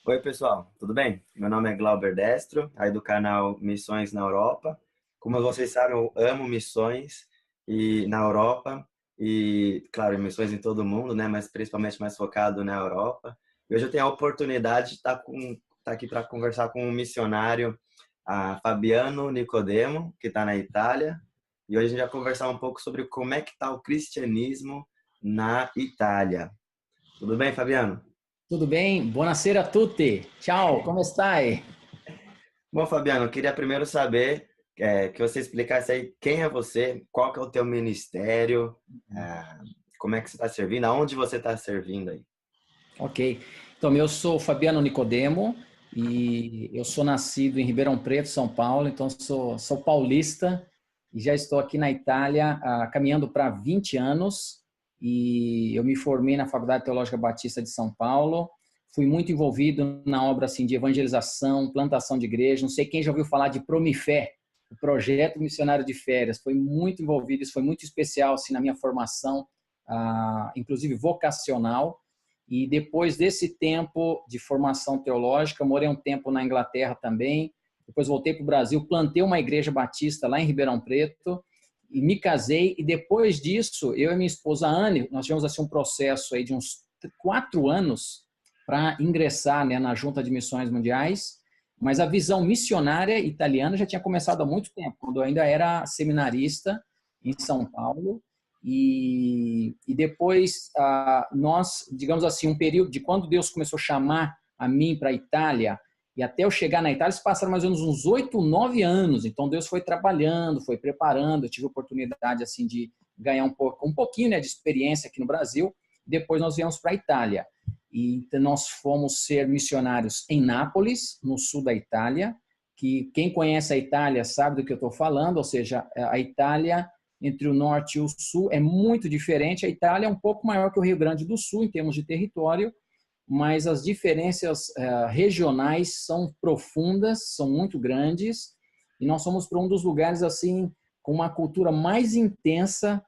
Oi, pessoal, tudo bem? Meu nome é Glauber Destro, aí do canal Missões na Europa. Como vocês sabem, eu amo missões e na Europa e, claro, missões em todo o mundo, né? Mas principalmente mais focado na Europa. E hoje eu tenho a oportunidade de estar aqui para conversar com um missionário, Fabiano Nicodemo, que está na Itália. E hoje a gente vai conversar um pouco sobre como é que está o cristianismo na Itália. Tudo bem, Fabiano? Tudo bem? Buonasera a tutti. Ciao, come stai? Bom, Fabiano, eu queria primeiro saber que você explicasse aí quem é você, qual que é o teu ministério, é, como é que você está servindo, aonde você está servindo aí. Ok. Então, eu sou Fabiano Nicodemo e eu sou nascido em Ribeirão Preto, São Paulo, então sou paulista e já estou aqui na Itália caminhando para 20 anos e eu me formei na Faculdade Teológica Batista de São Paulo. Fui muito envolvido na obra assim, de evangelização, plantação de igreja. Não sei quem já ouviu falar de Promifé, o projeto missionário de férias. Foi muito envolvido, isso foi muito especial assim, na minha formação, inclusive vocacional. E depois desse tempo de formação teológica, morei um tempo na Inglaterra também, depois voltei para o Brasil, plantei uma igreja batista lá em Ribeirão Preto e me casei. E depois disso, eu e minha esposa Anne, nós tivemos assim, um processo aí de uns 4 anos para ingressar, né, na Junta de Missões Mundiais, mas a visão missionária italiana já tinha começado há muito tempo, quando eu ainda era seminarista em São Paulo. E depois nós, digamos assim, um período de quando Deus começou a chamar a mim para a Itália e até eu chegar na Itália, se passaram mais ou menos uns 8, 9 anos. Então Deus foi trabalhando, foi preparando. Eu tive a oportunidade assim de ganhar um pouquinho, né, de experiência aqui no Brasil. Depois nós viemos para a Itália e então, nós fomos ser missionários em Nápoles, no sul da Itália. Que quem conhece a Itália sabe do que eu estou falando, ou seja, a Itália entre o norte e o sul é muito diferente. A Itália é um pouco maior que o Rio Grande do Sul em termos de território, mas as diferenças regionais são profundas, são muito grandes, e nós somos para um dos lugares assim com uma cultura mais intensa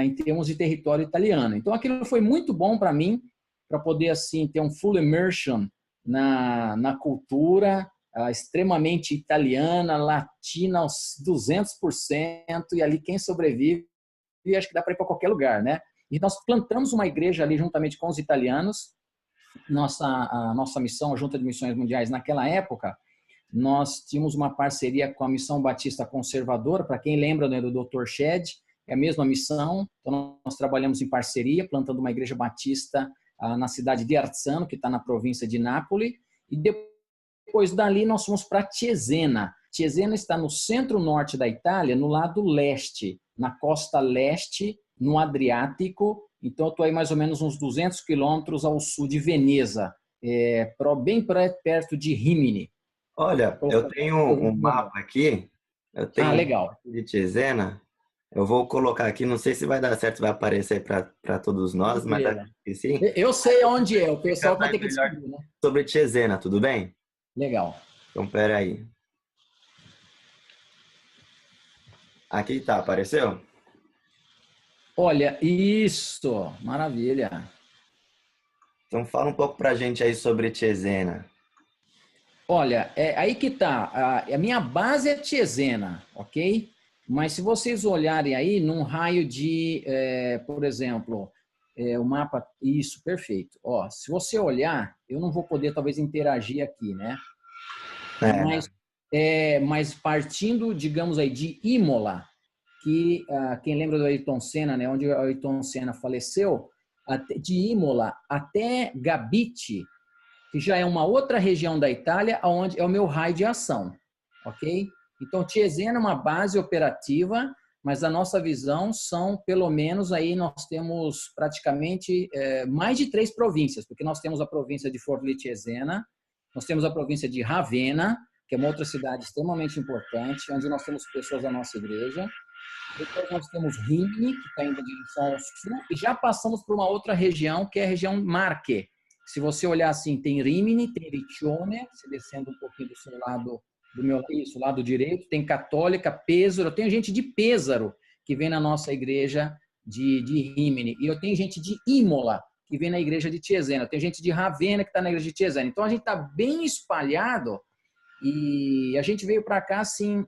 em termos de território italiano. Então aquilo foi muito bom para mim, para poder assim ter um full immersion na cultura, extremamente italiana, latina aos 200%, e ali quem sobrevive, acho que dá para ir para qualquer lugar, né? E nós plantamos uma igreja ali juntamente com os italianos. A nossa missão, a Junta de Missões Mundiais, naquela época, nós tínhamos uma parceria com a Missão Batista Conservadora. Para quem lembra, né, do Dr. Shed, é a mesma missão. Então nós trabalhamos em parceria, plantando uma igreja batista na cidade de Arzano, que está na província de Nápoles, e depois dali nós fomos para Cesena. Cesena está no centro-norte da Itália, no lado leste, na costa leste, no Adriático. Então eu estou aí mais ou menos uns 200 quilômetros ao sul de Veneza, bem perto de Rimini. Olha, eu tenho um mapa aqui, eu Ah, tenho um legal. mapa de Cesena, eu vou colocar aqui, não sei se vai dar certo, se vai aparecer para todos nós, mas Tranquilo. acredito que sim. Eu sei onde é, o pessoal Explicando que vai aí ter que melhor descobrir, né? sobre Cesena, tudo bem? Legal. Então, pera aí. Aqui tá, apareceu? Olha, isso, maravilha. Então fala um pouco pra gente aí sobre Cesena. Olha, aí que tá. A minha base é Cesena, ok? Mas se vocês olharem aí num raio de, por exemplo, o mapa, isso, perfeito. Ó, se você olhar, eu não vou poder talvez interagir aqui, né? É, né? Mas partindo, digamos aí, de Imola, que quem lembra do Ayrton Senna, né? Onde o Ayrton Senna faleceu, de Imola até Gabite, que já é uma outra região da Itália, onde é o meu raio de ação, ok? Então, Cesena é uma base operativa, mas a nossa visão são, pelo menos, aí nós temos praticamente mais de 3 províncias, porque nós temos a província de Forlì Cesena, nós temos a província de Ravenna, que é uma outra cidade extremamente importante, onde nós temos pessoas da nossa igreja. Depois nós temos Rimini, que está indo em direção ao sul, e já passamos por uma outra região, que é a região Marche. Se você olhar assim, tem Rimini, tem Riccione, se descendo um pouquinho do seu lado, do meu isso, lado direito, tem Católica, Pesaro, eu tenho gente de Pesaro, que vem na nossa igreja de Rimini, e eu tenho gente de Imola, e vem na igreja de Cesena. Tem gente de Ravenna que está na igreja de Cesena. Então, a gente está bem espalhado e a gente veio para cá, assim,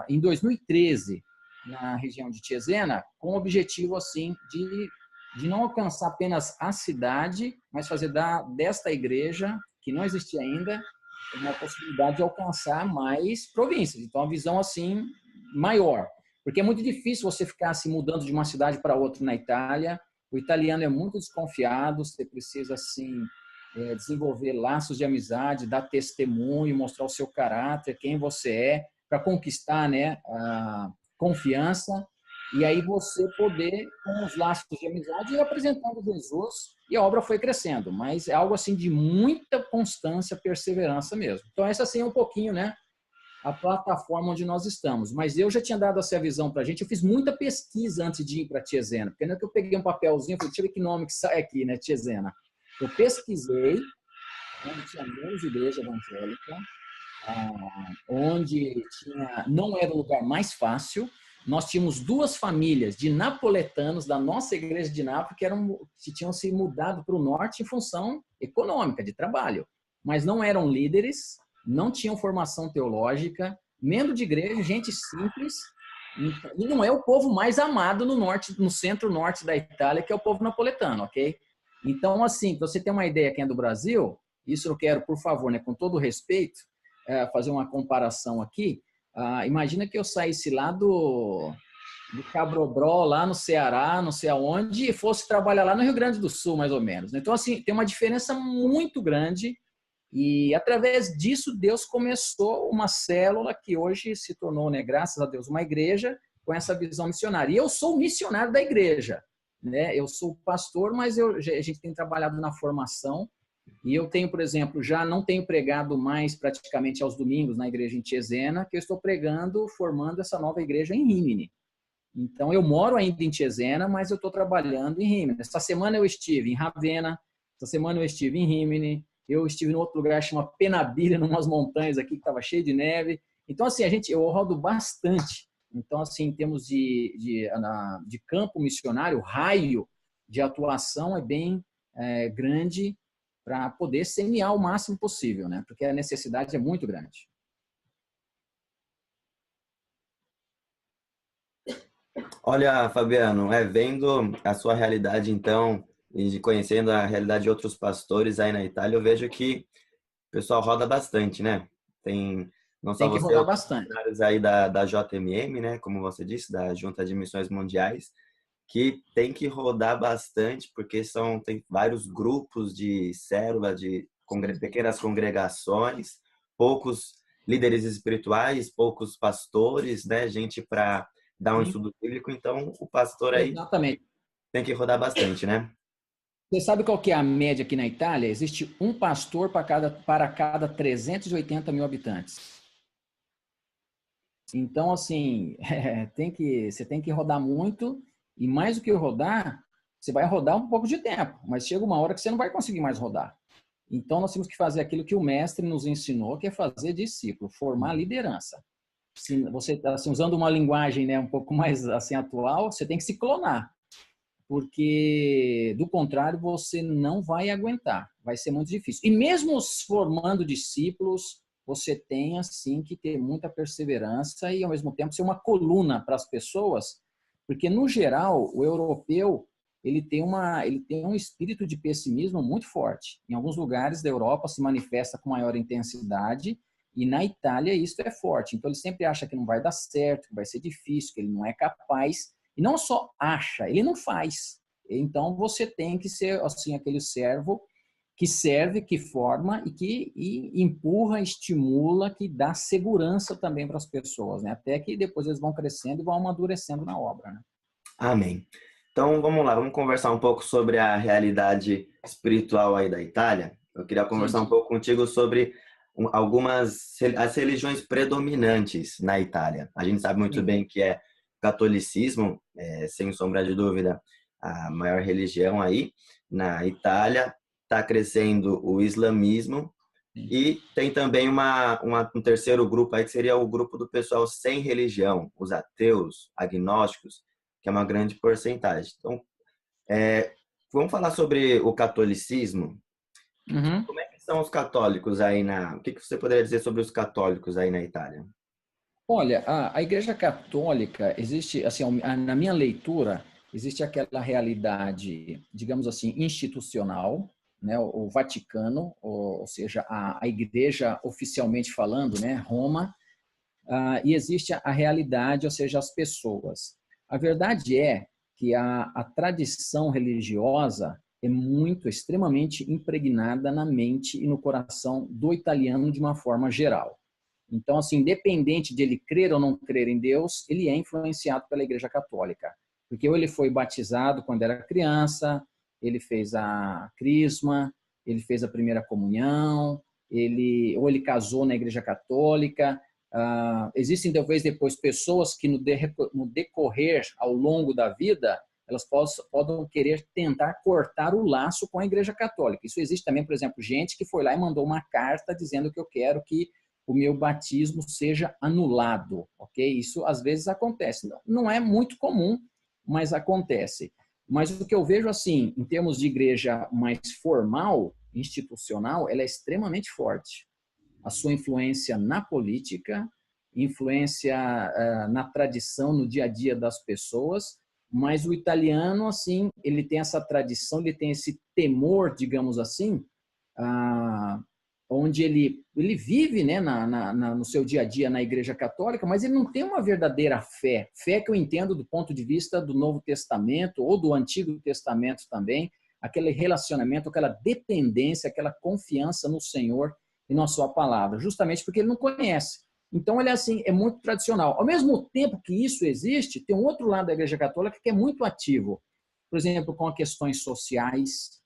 em 2013, na região de Cesena, com o objetivo, assim, de não alcançar apenas a cidade, mas fazer desta igreja, que não existia ainda, uma possibilidade de alcançar mais províncias. Então, a visão, assim, maior. Porque é muito difícil você ficar se mudando de uma cidade para outra na Itália. O italiano é muito desconfiado, você precisa, assim, desenvolver laços de amizade, dar testemunho, mostrar o seu caráter, quem você é, para conquistar, né, a confiança. E aí você poder, com os laços de amizade, ir apresentando Jesus, e a obra foi crescendo. Mas é algo, assim, de muita constância, perseverança mesmo. Então, essa, assim, é um pouquinho, né, a plataforma onde nós estamos. Mas eu já tinha dado essa visão para a gente. Eu fiz muita pesquisa antes de ir para Cesena, porque não é que eu peguei um papelzinho e falei, deixa eu ver que nome que sai aqui, né, Cesena. Eu pesquisei onde tinha menos igreja evangélica, onde não era o lugar mais fácil. Nós tínhamos duas famílias de napoletanos da nossa igreja de Nápoles que tinham se mudado para o norte em função econômica, de trabalho, mas não eram líderes, não tinham formação teológica, membro de igreja, gente simples, e não é o povo mais amado no norte, no centro-norte da Itália, que é o povo napoletano, ok? Então, assim, para você ter uma ideia quem é do Brasil, isso eu quero, por favor, né, com todo respeito, fazer uma comparação aqui. Imagina que eu saísse lá do Cabrobró, lá no Ceará, não sei aonde, e fosse trabalhar lá no Rio Grande do Sul, mais ou menos. Então, assim, tem uma diferença muito grande. E através disso, Deus começou uma célula que hoje se tornou, né, graças a Deus, uma igreja com essa visão missionária. E eu sou missionário da igreja, né? Eu sou pastor, mas a gente tem trabalhado na formação. E eu tenho, por exemplo, já não tenho pregado mais praticamente aos domingos na igreja em Cesena, que eu estou pregando, formando essa nova igreja em Rimini. Então, eu moro ainda em Cesena, mas eu estou trabalhando em Rimini. Essa semana eu estive em Ravenna, essa semana eu estive em Rimini, eu estive em outro lugar chamado Penabilha, numas montanhas aqui que estava cheio de neve. Então, assim, eu rodo bastante. Então, assim, em termos de campo missionário, o raio de atuação é bem grande para poder semear o máximo possível, né? Porque a necessidade é muito grande. Olha, Fabiano, vendo a sua realidade, então, e conhecendo a realidade de outros pastores aí na Itália, eu vejo que o pessoal roda bastante, né? Tem não só Tem que você, rodar outros bastante. missionários aí da JMM, né? Como você disse, da Junta de Missões Mundiais, que tem que rodar bastante, porque tem vários grupos de célula, de pequenas congregações, poucos líderes espirituais, poucos pastores, né? Gente para dar um Sim, estudo bíblico, então o pastor aí exatamente. tem que rodar bastante, né? Você sabe qual que é a média aqui na Itália? Existe um pastor para cada 380 mil habitantes. Então, assim, você tem que rodar muito, e mais do que rodar, você vai rodar um pouco de tempo, mas chega uma hora que você não vai conseguir mais rodar. Então, nós temos que fazer aquilo que o mestre nos ensinou, que é fazer discípulo, formar liderança. Se você está assim, usando uma linguagem, né, um pouco mais assim, atual, você tem que se clonar, porque do contrário você não vai aguentar, vai ser muito difícil. E mesmo formando discípulos, você tem assim que ter muita perseverança e ao mesmo tempo ser uma coluna para as pessoas, porque no geral o europeu ele tem um espírito de pessimismo muito forte. Em alguns lugares da Europa se manifesta com maior intensidade e na Itália isso é forte. Então ele sempre acha que não vai dar certo, que vai ser difícil, que ele não é capaz. E não só acha, ele não faz. Então você tem que ser assim aquele servo que serve, que forma e que empurra, estimula, que dá segurança também para as pessoas, né? Até que depois eles vão crescendo e vão amadurecendo na obra, né? Amém. Então vamos lá, vamos conversar um pouco sobre a realidade espiritual aí da Itália. Eu queria conversar Sim. um pouco contigo sobre as religiões predominantes na Itália. A gente sabe muito Sim. bem que é catolicismo, sem sombra de dúvida, a maior religião aí na Itália. Está crescendo o islamismo e tem também um terceiro grupo aí que seria o grupo do pessoal sem religião, os ateus, agnósticos, que é uma grande porcentagem. Então, vamos falar sobre o catolicismo. Uhum. Como é que são os católicos aí o que você poderia dizer sobre os católicos aí na Itália? Olha, a Igreja Católica existe, assim, na minha leitura, existe aquela realidade, digamos assim, institucional, né, o Vaticano, ou seja, a Igreja oficialmente falando, né, Roma, e existe a realidade, ou seja, as pessoas. A verdade é que a tradição religiosa é muito, extremamente impregnada na mente e no coração do italiano de uma forma geral. Então, assim, independente de ele crer ou não crer em Deus, ele é influenciado pela Igreja Católica. Porque ou ele foi batizado quando era criança, ele fez a crisma, ele fez a primeira comunhão, ou ele casou na Igreja Católica. Existem, talvez, depois pessoas que no decorrer, ao longo da vida, elas podem querer tentar cortar o laço com a Igreja Católica. Isso existe também, por exemplo, gente que foi lá e mandou uma carta dizendo que eu quero que o meu batismo seja anulado, ok? Isso às vezes acontece. Não é muito comum, mas acontece. Mas o que eu vejo assim, em termos de igreja mais formal, institucional, ela é extremamente forte. A sua influência na política, influência na tradição, no dia a dia das pessoas, mas o italiano, assim, ele tem essa tradição, ele tem esse temor, digamos assim, ah, onde ele vive, né, no seu dia a dia na Igreja Católica, mas ele não tem uma verdadeira fé. Fé que eu entendo do ponto de vista do Novo Testamento ou do Antigo Testamento também, aquele relacionamento, aquela dependência, aquela confiança no Senhor e na sua palavra, justamente porque ele não conhece. Então, ele assim, é muito tradicional. Ao mesmo tempo que isso existe, tem um outro lado da Igreja Católica que é muito ativo. Por exemplo, com questões sociais,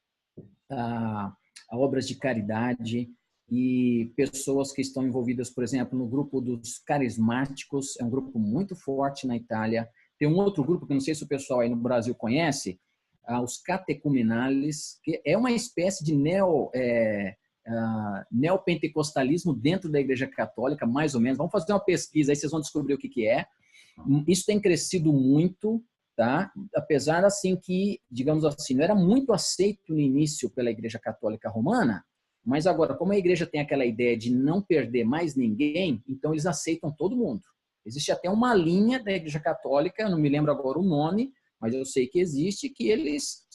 a obras de caridade e pessoas que estão envolvidas, por exemplo, no grupo dos carismáticos, é um grupo muito forte na Itália. Tem um outro grupo que não sei se o pessoal aí no Brasil conhece, os catecumenales, que é uma espécie de neopentecostalismo dentro da Igreja Católica, mais ou menos. Vamos fazer uma pesquisa aí, vocês vão descobrir o que é. Isso tem crescido muito, tá? Apesar assim que, digamos assim, não era muito aceito no início pela Igreja Católica Romana, mas agora, como a igreja tem aquela ideia de não perder mais ninguém, então eles aceitam todo mundo. Existe até uma linha da Igreja Católica, eu não me lembro agora o nome, mas eu sei que existe, que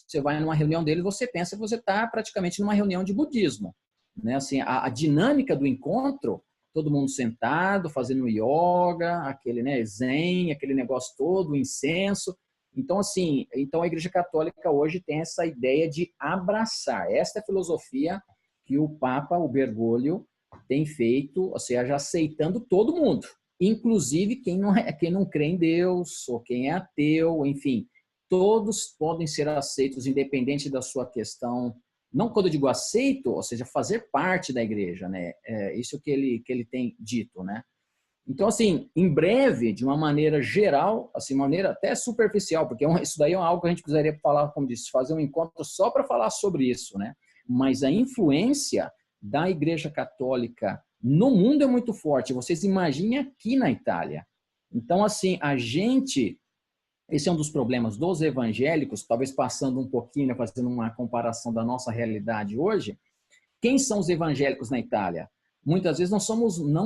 você vai numa reunião deles, você pensa que você está praticamente numa reunião de budismo, né? Assim, a dinâmica do encontro, todo mundo sentado, fazendo yoga, aquele, né, zen, aquele negócio todo, o incenso. Então, assim, então a Igreja Católica hoje tem essa ideia de abraçar. Esta é a filosofia que o Papa, o Bergoglio, tem feito, ou seja, aceitando todo mundo, inclusive quem não crê em Deus, ou quem é ateu, enfim, todos podem ser aceitos, independente da sua questão. Não quando eu digo aceito, ou seja, fazer parte da igreja, né? É isso que ele tem dito, né? Então, assim, em breve, de uma maneira geral, assim, maneira até superficial, porque isso daí é algo que a gente precisaria falar, como disse, fazer um encontro só para falar sobre isso, né? Mas a influência da Igreja Católica no mundo é muito forte. Vocês imaginem aqui na Itália. Então, assim, esse é um dos problemas dos evangélicos, talvez passando um pouquinho, né, fazendo uma comparação da nossa realidade hoje. Quem são os evangélicos na Itália? Muitas vezes não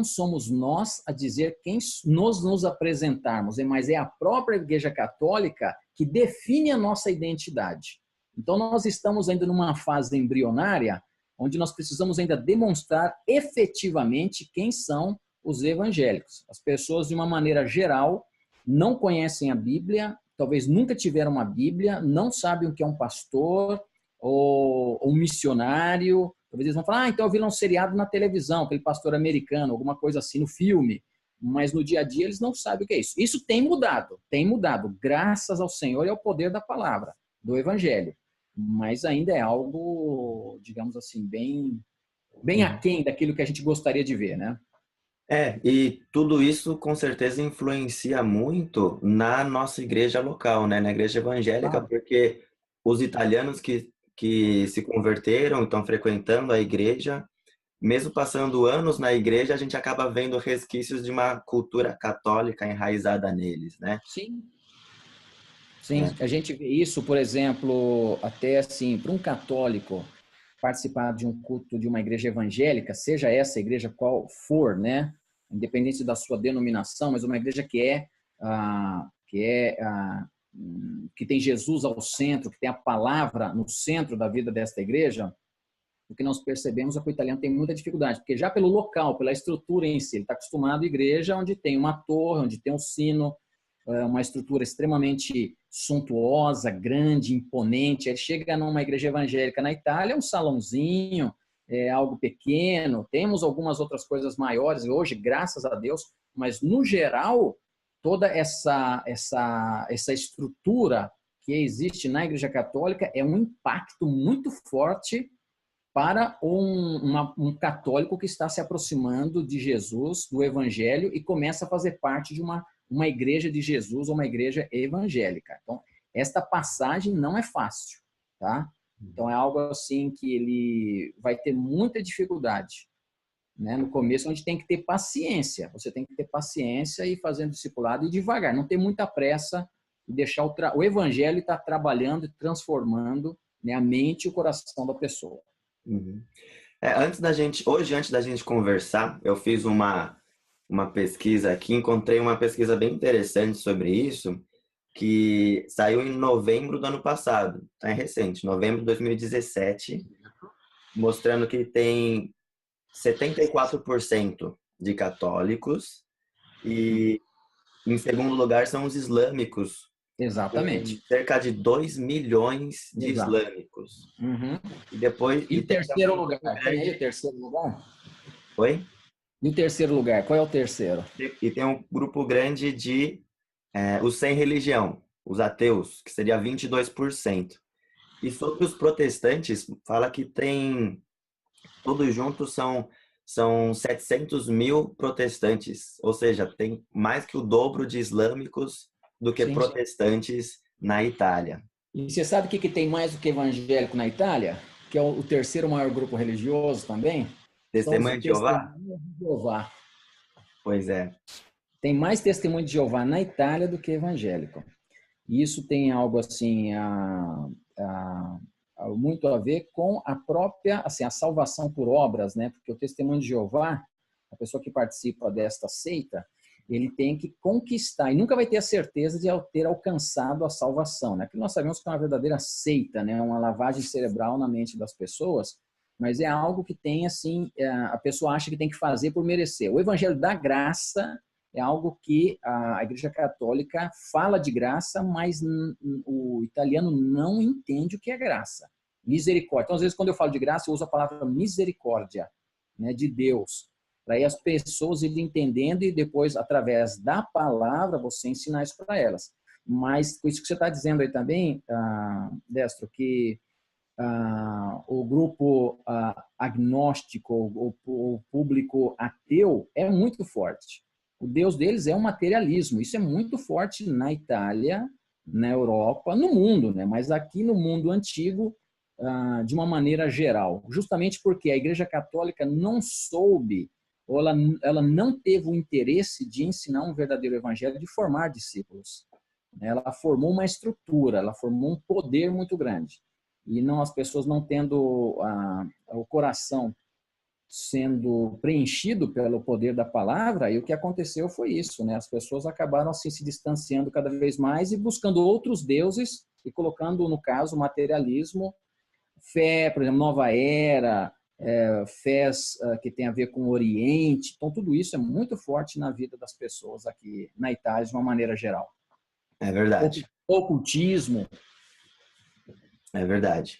somos nós a dizer quem nos apresentarmos, mas é a própria Igreja Católica que define a nossa identidade. Então, nós estamos ainda numa fase embrionária, onde nós precisamos ainda demonstrar efetivamente quem são os evangélicos. As pessoas, de uma maneira geral, não conhecem a Bíblia, talvez nunca tiveram uma Bíblia, não sabem o que é um pastor ou um missionário. Talvez eles vão falar, então eu vi um seriado na televisão, aquele pastor americano, alguma coisa assim no filme. Mas no dia a dia eles não sabem o que é isso. Isso tem mudado, graças ao Senhor e ao poder da palavra, do Evangelho. Mas ainda é algo, digamos assim, bem aquém daquilo que a gente gostaria de ver, né? E tudo isso com certeza influencia muito na nossa igreja local, né? Na igreja evangélica, Claro. porque os italianos que se converteram, estão frequentando a igreja, mesmo passando anos na igreja, a gente acaba vendo resquícios de uma cultura católica enraizada neles, né? Sim, Sim, a gente vê isso, por exemplo, até assim, para um católico participar de um culto de uma igreja evangélica, seja essa igreja qual for, né, independente da sua denominação, mas uma igreja que tem Jesus ao centro, que tem a palavra no centro da vida desta igreja, o que nós percebemos é que o italiano tem muita dificuldade, porque já pelo local, pela estrutura em si, ele está acostumado à igreja onde tem uma torre, onde tem um sino, uma estrutura extremamente suntuosa, grande, imponente. Ele chega numa igreja evangélica na Itália, é um salãozinho, é algo pequeno. Temos algumas outras coisas maiores hoje, graças a Deus, mas no geral, toda essa estrutura que existe na Igreja Católica é um impacto muito forte para um católico que está se aproximando de Jesus, do Evangelho, e começa a fazer parte de uma igreja de Jesus ou uma igreja evangélica. Então, esta passagem não é fácil, tá? Então, é algo assim que ele vai ter muita dificuldade, né? No começo, onde tem que ter paciência. Você tem que ter paciência e ir fazendo discipulado e devagar, não ter muita pressa e deixar o Evangelho estar trabalhando e transformando, né, a mente e o coração da pessoa. Uhum. Hoje, antes da gente conversar, eu fiz uma pesquisa aqui, encontrei uma pesquisa bem interessante sobre isso, que saiu em novembro do ano passado, é recente, novembro de 2017, mostrando que tem 74% de católicos e, em segundo lugar, são os islâmicos, com Exatamente. cerca de 2 milhões de Exato. islâmicos. Uhum. E depois, E e o tem também terceiro um grupo lugar? Tem aí o grande. terceiro lugar? Oi? E o terceiro lugar? Qual é o terceiro? E tem um grupo grande de os sem religião, os ateus, que seria 22%. E sobre os protestantes, fala que tem, todos juntos são 700 mil protestantes, ou seja, tem mais que o dobro de islâmicos do que Sim. protestantes na Itália. E você sabe o que tem mais do que evangélico na Itália? Que é o terceiro maior grupo religioso também? São os Testemunha de Jeová? testemunhas de Jeová. Pois é. Tem mais testemunho de Jeová na Itália do que evangélico. E isso tem algo assim muito a ver com a própria, assim, a salvação por obras, né? Porque o testemunho de Jeová, a pessoa que participa desta seita, ele tem que conquistar e nunca vai ter a certeza de ter alcançado a salvação, né? Porque nós sabemos que é uma verdadeira seita, né? Uma lavagem cerebral na mente das pessoas, mas é algo que tem assim, a pessoa acha que tem que fazer por merecer. O evangelho da graça é algo que a Igreja Católica fala de graça, mas o italiano não entende o que é graça. Misericórdia. Então, às vezes, quando eu falo de graça, eu uso a palavra misericórdia, né, de Deus, para aí as pessoas irem entendendo e depois, através da palavra, você ensinar isso para elas. Mas, com isso que você está dizendo aí também, Destro, que o grupo agnóstico, o público ateu, é muito forte. O Deus deles é o materialismo. Isso é muito forte na Itália, na Europa, no mundo, né? Mas aqui no mundo antigo, de uma maneira geral. Justamente porque a Igreja Católica não soube, ou ela não teve o interesse de ensinar um verdadeiro evangelho, de formar discípulos. Ela formou uma estrutura, ela formou um poder muito grande. E não, as pessoas não tendo o coração sendo preenchido pelo poder da palavra, e o que aconteceu foi isso, né? As pessoas acabaram assim se distanciando cada vez mais e buscando outros deuses e colocando, no caso, o materialismo, fé, por exemplo, nova era, fés que tem a ver com o Oriente. Então, tudo isso é muito forte na vida das pessoas aqui na Itália, de uma maneira geral. É verdade. Ocultismo. É verdade.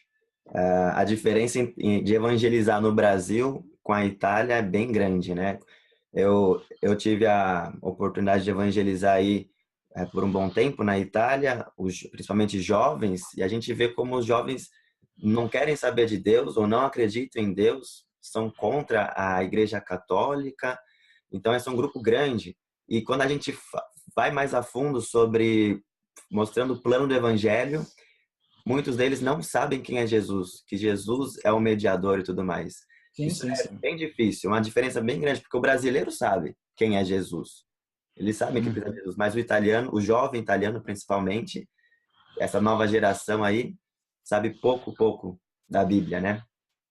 A diferença de evangelizar no Brasil com a Itália é bem grande, né? Eu tive a oportunidade de evangelizar aí por um bom tempo na Itália, principalmente jovens, e a gente vê como os jovens não querem saber de Deus ou não acreditam em Deus, são contra a Igreja Católica. Então, esse é um grupo grande. E quando a gente vai mais a fundo sobre mostrando o plano do Evangelho, muitos deles não sabem quem é Jesus, que Jesus é o mediador e tudo mais. Sim, Isso sim, é sim. bem difícil, uma diferença bem grande, porque o brasileiro sabe quem é Jesus. Eles sabem que precisa de Jesus, mas o italiano, o jovem italiano principalmente, essa nova geração aí sabe pouco da Bíblia, né?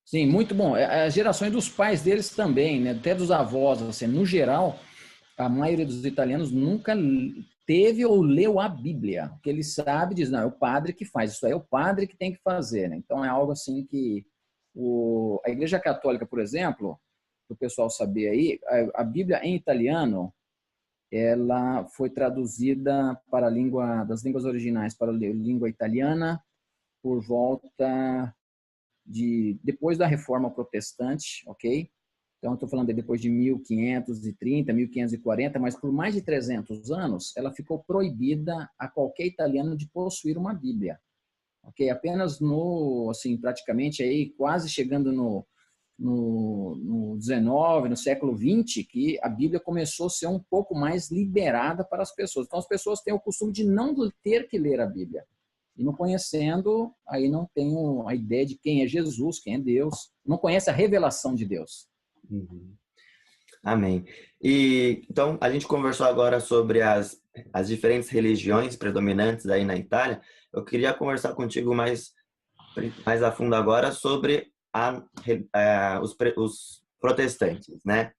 Sim, muito bom. As gerações dos pais deles também, né? Até dos avós, assim, no geral, a maioria dos italianos nunca teve ou leu a Bíblia. O que ele sabe diz, não, é o padre que faz, isso aí é o padre que tem que fazer, né? Então é algo assim que a Igreja Católica, por exemplo, para o pessoal saber aí, a Bíblia em italiano, ela foi traduzida para a língua das línguas originais para a língua italiana por volta de depois da Reforma Protestante, ok? Então, estou falando de depois de 1530, 1540, mas por mais de 300 anos, ela ficou proibida a qualquer italiano de possuir uma Bíblia, ok? Apenas no, assim, praticamente aí, quase chegando no 19, no século 20, que a Bíblia começou a ser um pouco mais liberada para as pessoas. Então, as pessoas têm o costume de não ter que ler a Bíblia. E não conhecendo, aí não tem a ideia de quem é Jesus, quem é Deus. Não conhece a revelação de Deus. Uhum. Amém. E então a gente conversou agora sobre as diferentes religiões predominantes aí na Itália. Eu queria conversar contigo mais a fundo agora sobre os protestantes, né?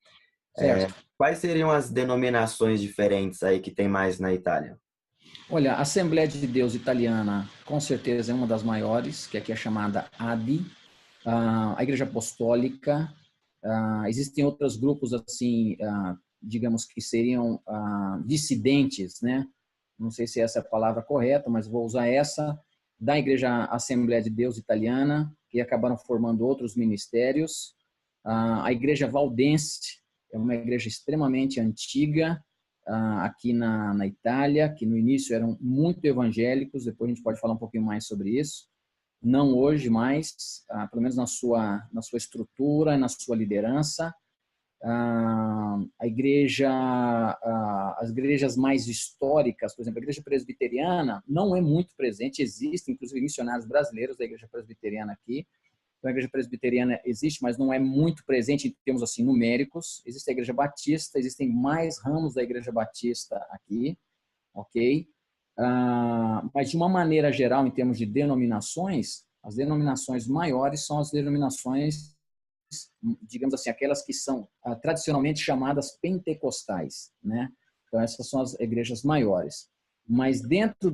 Certo. Quais seriam as denominações diferentes aí que tem mais na Itália? Olha, a Assembleia de Deus italiana, com certeza, é uma das maiores, que aqui é chamada ADI, a Igreja Apostólica, existem outros grupos, assim, digamos que seriam dissidentes, né? Não sei se essa é a palavra correta, mas vou usar essa, da Igreja Assembleia de Deus italiana, que acabaram formando outros ministérios. A Igreja Valdense é uma igreja extremamente antiga, aqui na Itália, que no início eram muito evangélicos, depois a gente pode falar um pouquinho mais sobre isso. Não hoje mais, pelo menos na sua estrutura, na sua liderança. A igreja, as igrejas mais históricas, por exemplo, a igreja presbiteriana não é muito presente, existem inclusive missionários brasileiros da igreja presbiteriana aqui. Então, a igreja presbiteriana existe, mas não é muito presente em termos assim numéricos. Existe a igreja batista, existem mais ramos da igreja batista aqui, ok? Mas de uma maneira geral, em termos de denominações, as denominações maiores são as denominações, digamos assim, aquelas que são tradicionalmente chamadas pentecostais, né? Então, essas são as igrejas maiores. Mas dentro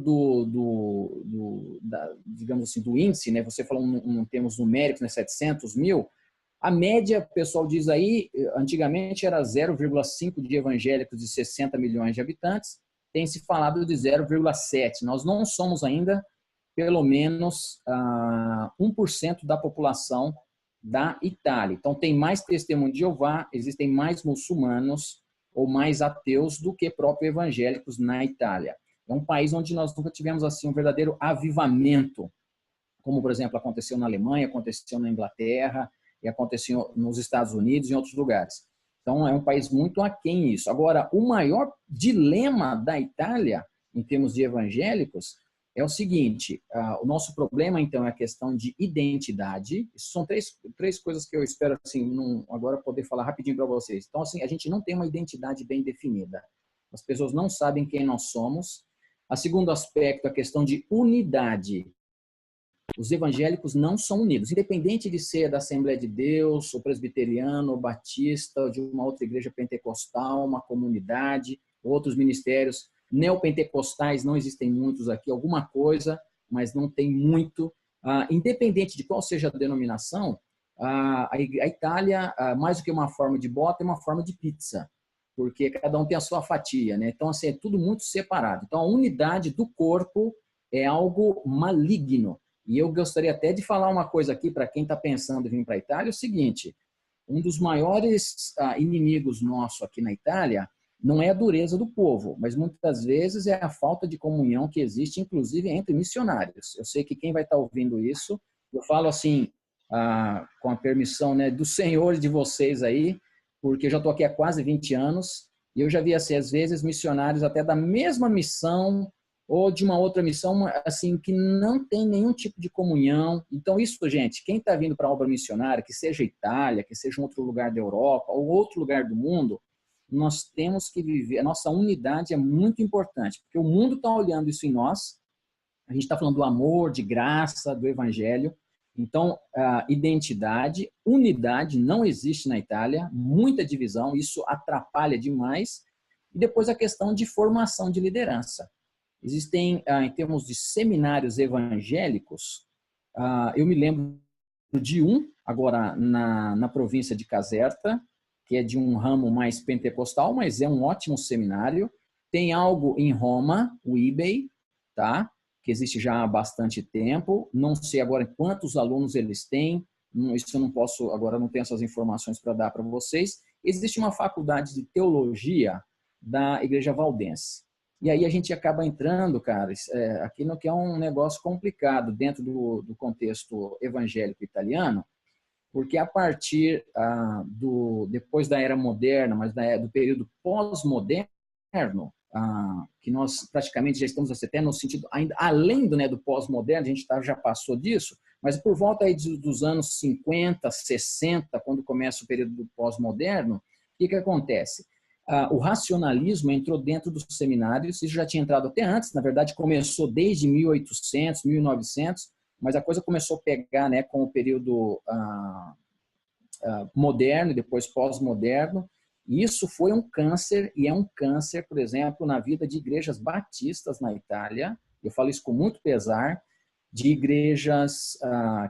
digamos assim, do índice, né? Você falou em termos numéricos, né? 700 mil, a média, o pessoal diz aí, antigamente era 0,5 de evangélicos de 60 milhões de habitantes, tem se falado de 0,7. Nós não somos ainda, pelo menos, 1% da população da Itália. Então, tem mais testemunho de Jeová, existem mais muçulmanos ou mais ateus do que próprios evangélicos na Itália. É um país onde nós nunca tivemos assim um verdadeiro avivamento, como, por exemplo, aconteceu na Alemanha, aconteceu na Inglaterra, e aconteceu nos Estados Unidos e em outros lugares. Então, é um país muito aquém isso. Agora, o maior dilema da Itália, em termos de evangélicos, é o seguinte, o nosso problema, então, é a questão de identidade. Isso são três coisas que eu espero, assim, agora poder falar rapidinho para vocês. Então, assim, a gente não tem uma identidade bem definida. As pessoas não sabem quem nós somos. O segundo aspecto, a questão de unidade. Os evangélicos não são unidos, independente de ser da Assembleia de Deus, ou presbiteriano, ou batista, ou de uma outra igreja pentecostal, uma comunidade, outros ministérios. Neopentecostais não existem muitos aqui, alguma coisa, mas não tem muito. Independente de qual seja a denominação, a Itália, mais do que uma forma de bota, é uma forma de pizza, porque cada um tem a sua fatia, né? Então, assim, é tudo muito separado. Então, a unidade do corpo é algo maligno. E eu gostaria até de falar uma coisa aqui para quem está pensando em vir para a Itália, é o seguinte, um dos maiores inimigos nossos aqui na Itália não é a dureza do povo, mas muitas vezes é a falta de comunhão que existe, inclusive, entre missionários. Eu sei que quem vai estar ouvindo isso, eu falo assim, com a permissão, né, do Senhor de vocês aí, porque eu já estou aqui há quase 20 anos, e eu já vi, assim, às vezes, missionários até da mesma missão, ou de uma outra missão, assim, que não tem nenhum tipo de comunhão. Então, isso, gente, quem está vindo para a obra missionária, que seja Itália, que seja um outro lugar da Europa, ou outro lugar do mundo, nós temos que viver, a nossa unidade é muito importante, porque o mundo está olhando isso em nós, A gente está falando do amor, de graça, do evangelho. Então, identidade, unidade não existe na Itália, muita divisão, isso atrapalha demais. E depois a questão de formação de liderança. Existem, em termos de seminários evangélicos, eu me lembro de um, agora na província de Caserta, que é de um ramo mais pentecostal, mas é um ótimo seminário. Tem algo em Roma, o IBEI, tá? Que existe já há bastante tempo. Não sei agora quantos alunos eles têm, isso eu não posso, agora não tenho essas informações para dar para vocês. Existe uma faculdade de teologia da Igreja Valdense. E aí a gente acaba entrando, cara, aqui no que é um negócio complicado dentro do contexto evangélico italiano, porque a partir depois da era moderna, mas do período pós-moderno, que nós praticamente já estamos até no sentido, ainda além do pós-moderno, a gente já passou disso, mas por volta aí dos anos 50, 60, quando começa o período do pós-moderno, o que acontece? O racionalismo entrou dentro dos seminários, isso já tinha entrado até antes, na verdade começou desde 1800, 1900, mas a coisa começou a pegar, né, com o período moderno e depois pós-moderno. E isso foi um câncer, e é um câncer, por exemplo, na vida de igrejas batistas na Itália. Eu falo isso com muito pesar, de igrejas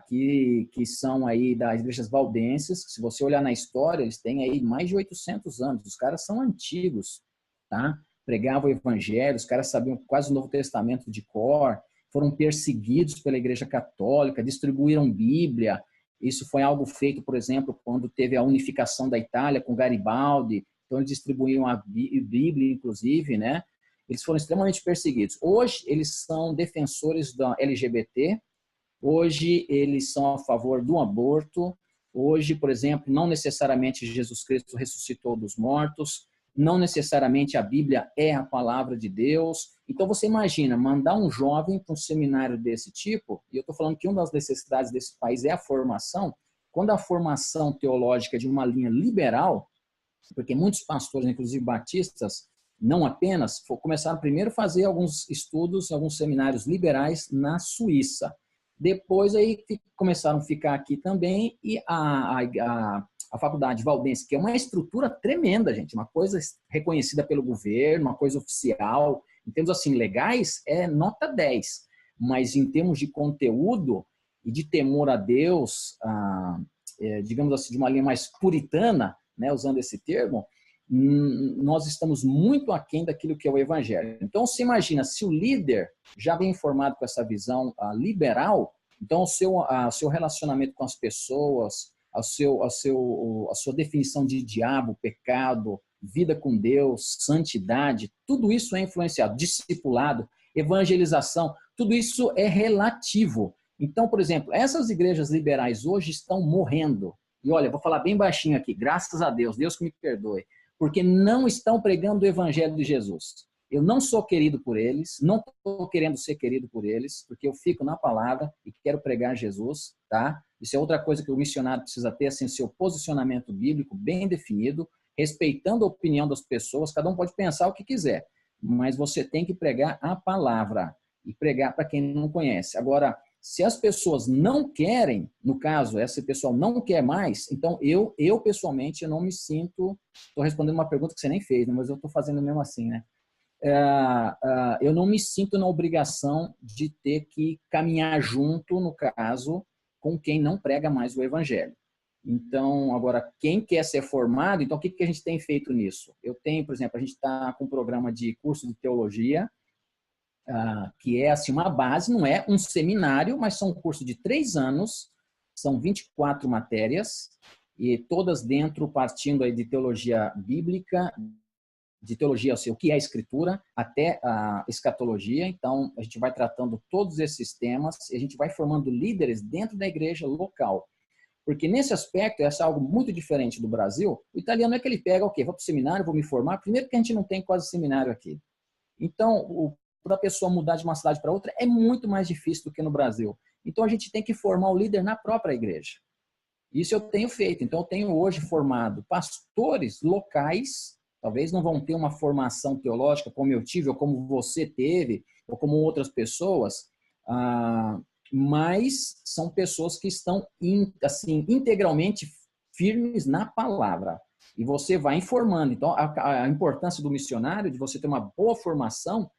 que são aí das igrejas valdenses. Se você olhar na história, eles têm aí mais de 800 anos. Os caras são antigos, tá? Pregavam o evangelho, os caras sabiam quase o Novo Testamento de cor, foram perseguidos pela Igreja Católica, distribuíram Bíblia. Isso foi algo feito, por exemplo, quando teve a unificação da Itália com Garibaldi. Então, eles distribuíam a Bíblia, inclusive, né? Eles foram extremamente perseguidos. Hoje, eles são defensores da LGBT. Hoje, eles são a favor do aborto. Hoje, por exemplo, não necessariamente Jesus Cristo ressuscitou dos mortos. Não necessariamente a Bíblia é a palavra de Deus. Então, você imagina, mandar um jovem para um seminário desse tipo, e eu estou falando que uma das necessidades desse país é a formação, quando a formação teológica é de uma linha liberal, porque muitos pastores, inclusive batistas, não apenas, começaram primeiro a fazer alguns estudos, alguns seminários liberais na Suíça. Depois aí começaram a ficar aqui também, e a Faculdade Valdense, que é uma estrutura tremenda, gente, uma coisa reconhecida pelo governo, uma coisa oficial, em termos assim legais, é nota 10, mas em termos de conteúdo e de temor a Deus, digamos assim, de uma linha mais puritana, né, usando esse termo, nós estamos muito aquém daquilo que é o evangelho. Então, você imagina, se o líder já vem informado com essa visão liberal, então o seu relacionamento com as pessoas, a sua definição de diabo, pecado, vida com Deus, santidade, tudo isso é influenciado, discipulado, evangelização, tudo isso é relativo. Então, por exemplo, essas igrejas liberais hoje estão morrendo. E olha, vou falar bem baixinho aqui, graças a Deus, Deus que me perdoe, porque não estão pregando o evangelho de Jesus. Eu não sou querido por eles, não estou querendo ser querido por eles, porque eu fico na palavra e quero pregar Jesus, tá? Isso é outra coisa que o missionário precisa ter, assim, seu posicionamento bíblico bem definido, respeitando a opinião das pessoas, cada um pode pensar o que quiser, mas você tem que pregar a palavra e pregar para quem não conhece. Agora, se as pessoas não querem, no caso, esse pessoal não quer mais, então eu pessoalmente, eu não me sinto, estou respondendo uma pergunta que você nem fez, né, mas eu estou fazendo mesmo assim, né? Eu não me sinto na obrigação de ter que caminhar junto, no caso, com quem não prega mais o evangelho. Então, agora, quem quer ser formado, então o que a gente tem feito nisso? Eu tenho, por exemplo, a gente está com um programa de curso de teologia, que é assim uma base, não é um seminário, mas são um curso de 3 anos, são 24 matérias, e todas dentro, partindo aí de teologia bíblica, de teologia, ou seja, o que é a escritura, até a escatologia. Então, a gente vai tratando todos esses temas e a gente vai formando líderes dentro da igreja local. Porque nesse aspecto, essa é algo muito diferente do Brasil. O italiano é que ele pega, ok, vou para o seminário, vou me formar. Primeiro que a gente não tem quase seminário aqui. Então, para a pessoa mudar de uma cidade para outra é muito mais difícil do que no Brasil. Então, a gente tem que formar o líder na própria igreja. Isso eu tenho feito. Então, eu tenho hoje formado pastores locais. Talvez não vão ter uma formação teológica como eu tive, ou como você teve, ou como outras pessoas, mas são pessoas que estão assim, integralmente firmes na palavra. E você vai informando. Então, a importância do missionário, de você ter uma boa formação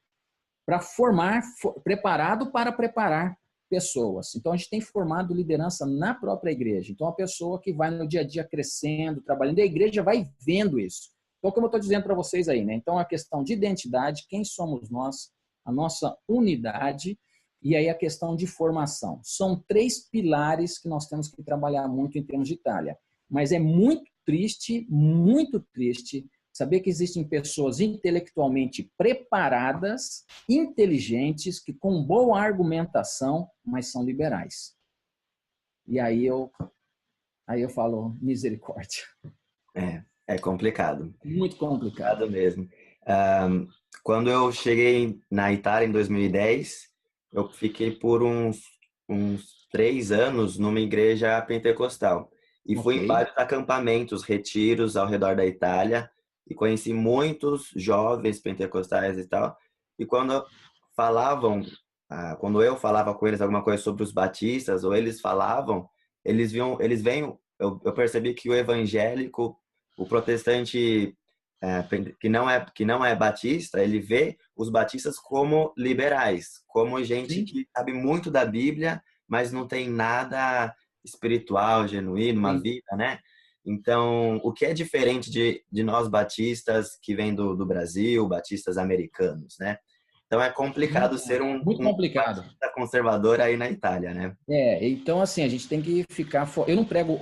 para formar, preparado para preparar pessoas. Então, a gente tem formado liderança na própria igreja. Então, a pessoa que vai no dia a dia crescendo, trabalhando, a igreja vai vendo isso. Então, como eu estou dizendo para vocês aí, né? Então, a questão de identidade, quem somos nós, a nossa unidade, e aí a questão de formação. São 3 pilares que nós temos que trabalhar muito em termos de Itália. Mas é muito triste saber que existem pessoas intelectualmente preparadas, inteligentes, que com boa argumentação, mas são liberais. E aí eu falo misericórdia. É complicado. Muito complicado. Complicado mesmo. Quando eu cheguei na Itália em 2010, eu fiquei por uns 3 anos numa igreja pentecostal. E fui em vários acampamentos, retiros ao redor da Itália, e conheci muitos jovens pentecostais e tal. E quando eu falava com eles alguma coisa sobre os batistas, ou eles falavam, eu percebi que o evangélico, o protestante que não é batista, ele vê os batistas como liberais, como gente que sabe muito da Bíblia, mas não tem nada espiritual, genuíno, uma vida, né? Então, o que é diferente de nós batistas que vêm do Brasil, batistas americanos, né? Então, é complicado ser muito complicado. batista conservador aí na Itália, né? Então assim, a gente tem que ficar... Eu não prego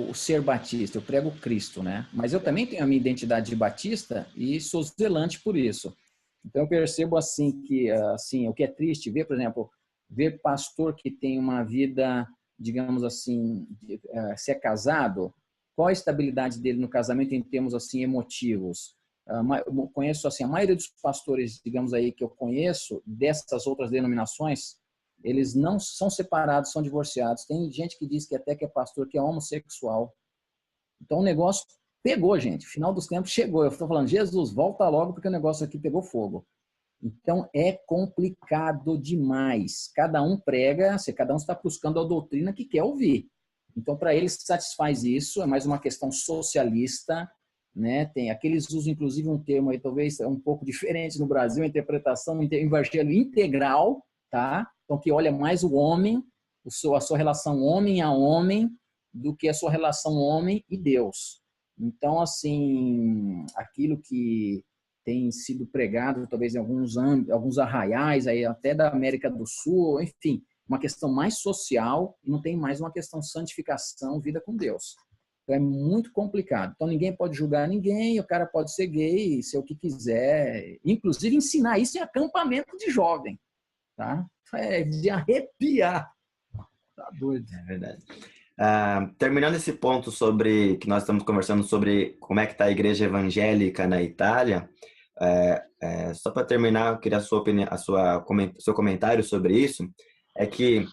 o ser batista, eu prego Cristo, né? Mas eu também tenho a minha identidade de batista e sou zelante por isso. Então eu percebo assim que assim, o que é triste ver, por exemplo, ver pastor que tem uma vida, digamos assim, se é casado, qual a estabilidade dele no casamento em termos assim emotivos? Conheço assim, a maioria dos pastores, digamos aí, que eu conheço, dessas outras denominações, eles não são separados, são divorciados. Tem gente que diz que até que é pastor, que é homossexual. Então o negócio pegou, gente. Final dos tempos chegou. Eu estou falando, Jesus, volta logo, porque o negócio aqui pegou fogo. Então é complicado demais. Cada um prega, cada um está buscando a doutrina que quer ouvir. Então, para eles, satisfaz isso, é mais uma questão socialista, né? Tem aqueles usam, inclusive, um termo aí, talvez um pouco diferente no Brasil, a interpretação, evangelho integral, tá? Então, que olha mais o homem, a sua relação homem a homem, do que a sua relação homem e Deus. Então, assim, aquilo que tem sido pregado, talvez em alguns arraiais, aí até da América do Sul, enfim, uma questão mais social, e não tem mais uma questão de santificação, vida com Deus. Então é muito complicado. Então ninguém pode julgar ninguém, o cara pode ser gay, ser o que quiser, inclusive ensinar isso em acampamento de jovem, tá? É de arrepiar. Tá doido. É verdade. Terminando esse ponto sobre que nós estamos conversando sobre como é que está a igreja evangélica na Itália, só para terminar, eu queria a sua opinião, seu comentário sobre isso, é que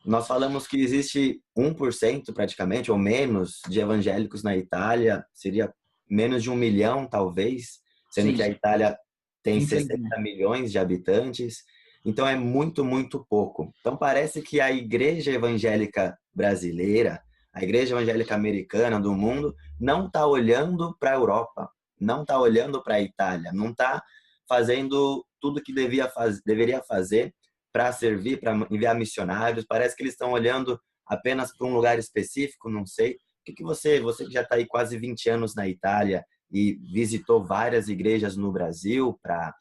nós falamos que existe 1% praticamente, ou menos, de evangélicos na Itália, seria menos de 1 milhão, talvez, sendo que a Itália tem 60 milhões de habitantes, então é muito, muito pouco. Então parece que a igreja evangélica brasileira, a igreja evangélica americana do mundo, não está olhando para a Europa, não está olhando para a Itália, não está fazendo tudo que deveria fazer para servir, para enviar missionários. Parece que eles estão olhando apenas para um lugar específico, não sei. O que você que já está aí quase 20 anos na Itália e visitou várias igrejas no Brasil para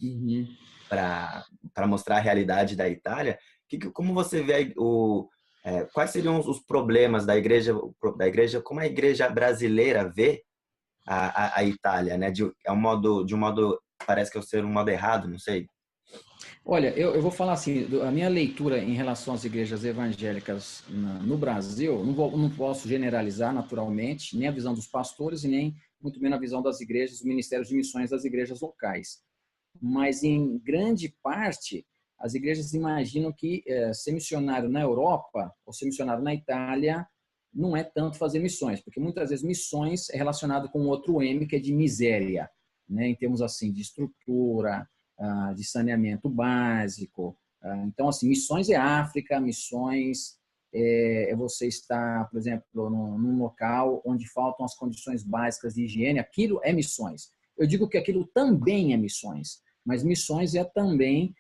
mostrar a realidade da Itália, como você vê quais seriam os problemas da igreja, como a igreja brasileira vê a Itália, né? De um modo, parece que é ser um modo errado, não sei. Olha, eu vou falar assim, a minha leitura em relação às igrejas evangélicas no Brasil, não posso generalizar naturalmente, nem a visão dos pastores e nem muito menos a visão das igrejas, dos ministérios de missões das igrejas locais. Mas, em grande parte, as igrejas imaginam que ser missionário na Europa ou ser missionário na Itália não é tanto fazer missões, porque muitas vezes missões é relacionado com outro M, que é de miséria, né, em termos assim de estrutura, de saneamento básico, Então, assim, missões é África, missões é você estar, por exemplo, num local onde faltam as condições básicas de higiene, aquilo é missões. Eu digo que aquilo também é missões, mas missões é também